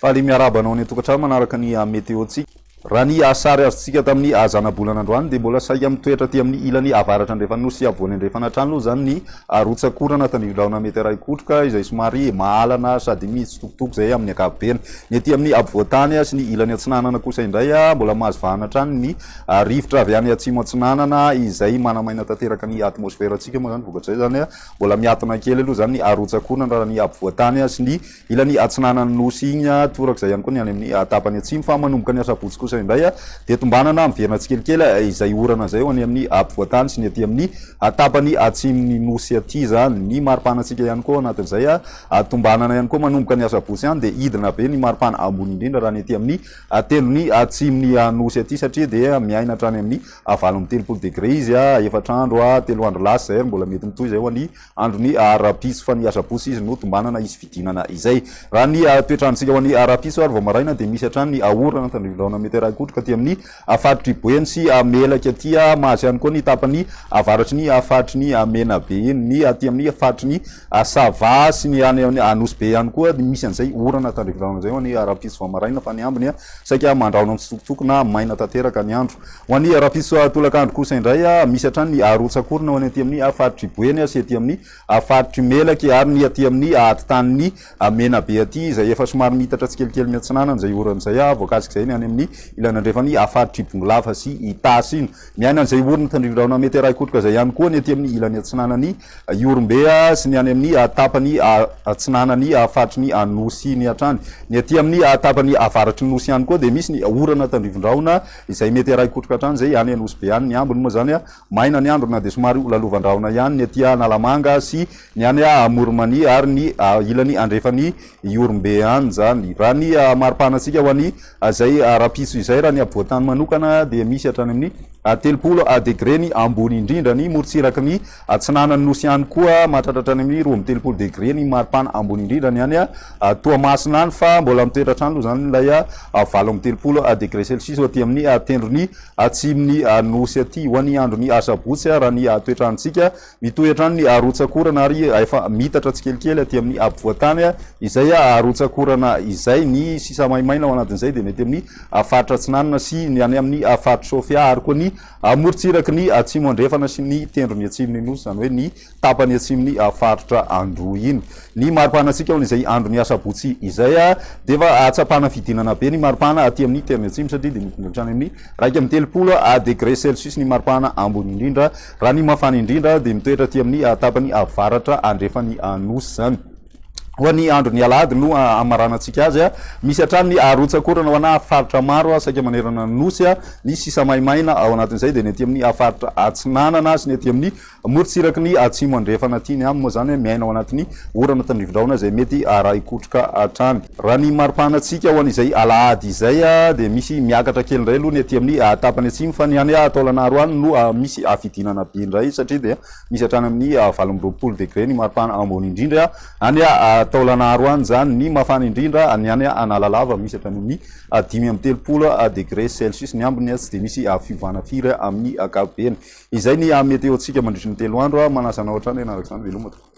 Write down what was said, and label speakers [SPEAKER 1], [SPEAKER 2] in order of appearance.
[SPEAKER 1] Faly miarabanao ny tokantrano manaraka ny météo-tsika. Raha ny asary azontsika tamin'ny zana-bolana androany dia mbola saika mitoetra ty amin'ny ilany avaratra andrefana nosy sy avoany andrefana trano aloha zany ny rotsakorana tandrivilaona meteray kotroka izay somary mahalana sady misy tokotoko zay amin'ny ankapobeny. Ny aty amin'ny apovoatany sy ny ilany atsinanana kosa indray mbola mahazo vahana trano ny rivotra avy any atsimo atsinanana izay manamaina tanteraka ny atmosfera atsika moa zany vokatray zany mbola miatona kely aloha zany ny rotsakorana raha ny apovoatany sy ny ilany atsinanana nosy igny torak'izay ihany koa ny any amin'ny tapany atsimo fa manomboka ny asabotsy kosa indray dia tombanana miverina tsikelikely izay orana zay ho any amin'ny apovoatany sy ny aty amin'ny tapany atsimony nosy aty zany ny maripanatsika ihany koa anatin'izay tombanana ihany koa manomboka ny asabotsy ihany dia idina be ny maripana ambony indrindra raha ny aty amin'ny tendrony atsimony nosy aty satria dia miaina hatrany amin'ny 20 degré izy efatra andro 3 andro lasa zay mbola mety mitoy zay ho any androny arapiso fa ny asabotsy izy no tombanana izy fidinana izay raha ny toetrandrotsika ho any arapiso ary vao maraina dia misy hatrany ny orana tandrivilaona mety kotroka aty amin'ny afaritry boeny sy melaka aty mahazo ihany koa ny tapany avaratry ny afaritry ny mena be iny ny aty amin'ny afaritry ny sava sy ny any anosy be ihany koa misy an'izay orana tandrivilaona zay ho any arapiso vao maraina fa ny ambiny saika mandraona amin'ny tsitokotoko na maina tanteraka ny andro ho any arapiso tolakandro kosa indray misy hatrany ny rotsakorana ho any aty amin'ny afaritry boeny sy aty amin'ny afaritry melaka ary ny aty amin'ny atitan'ny mena be aty izay efa somary mitatra tsikelikely miatsinanana zay oran'izay voakasika zay ny any amin'ny ilana andrefany afaritry bongolafa sy itasy iny miaina an'izay orona tandrivilaona meteray kotroka zay ihany koa ny aty amin'ny ilany atsinanany iorombe sy ny any amin'ny tapany atsinanany afaritry ny anosy ny hatrany ny aty amin'ny tapany avaratry nosy ihany koa dia misy ny orana tandrivindraona izay meteray kotroka hatrany zay any anosy be any ny ambony moa zany maina ny andro na dia somary lalovandraona ihany ny aty nalamanga sy ny any moromany ary ny ilany andrefany iorombe any zany raha ny maripanatsika ho any zay rapiso izay raha ny apovoatany manokana dia misy hatrany amin'ny 30 degré ny ambony indrindra ny morotsiraky ny atsinanany nosy ihany koa mahatratratrany amin'ny 30 degré ny maripana ambony indrindra ny any toamasina any fa mbola mitoetra trano aloha zany lay 30 degré celsius aty amin'ny tendrony atsimony nosy aty ho any andro ny asabotsy raha ny toetrandrotsika mitoetrany ny rotsakorana ary efa mitatra tsikelikely aty amin'ny apovoatany izay rotsakorana izay ny sisa maimaina ho anatin'izay dia mety amin'ny afaritra atsinanana sy ny any amin'ny afaritra sofia ary koa ny morotsiraky ny atsimo andrefana sy ny tendrony atsimony nosy zany hoe ny tapany atsimony afaritra andro iny ny maripanatsika ho izay andro ny asabotsy izay dia efa atsapana fidinana be ny maripana aty amin'ny tendrony atsimo satria dia mitondratrany amin'ny 30 degré celsius ny maripana ambony indrindra raha ny mafana indrindra dia mitoetra aty amin'ny tapany avaratra andrefany nosy zany ho any andro ny alady no amaranantsika azy misy hatrany ny rotsakorana ho ana faritra maro saika manerana nosy ny sisa maimaina ao anatin'izay dia ny aty amin'ny afaritra atsinanana sy ny aty amin'ny morotsiraky ny atsimo andrefana aty nyamy moa zany miaina ao anatin'ny orana tandrivindraona zay mety ray kotroka hatrany raha ny maripanatsika ho an'izay alahady izay dia misy miakatra kely indray aloha ny aty amin'ny tapany atsimo fa ny any taolanaro any no misy afidinana be indray satria dia misy hatrany amin'ny 20 degré ny maripana ambony indrindra any taolanaro any zany ny mafana indrindra any any analalava misy hatrany amin'ny 30 degré celsius ny ambony tsy dia misy fiovana firy amin'ny ankapobeny izay ny météo-tsika mandritra ny 3 andro manasana ohatrany ianaraka izany veloma.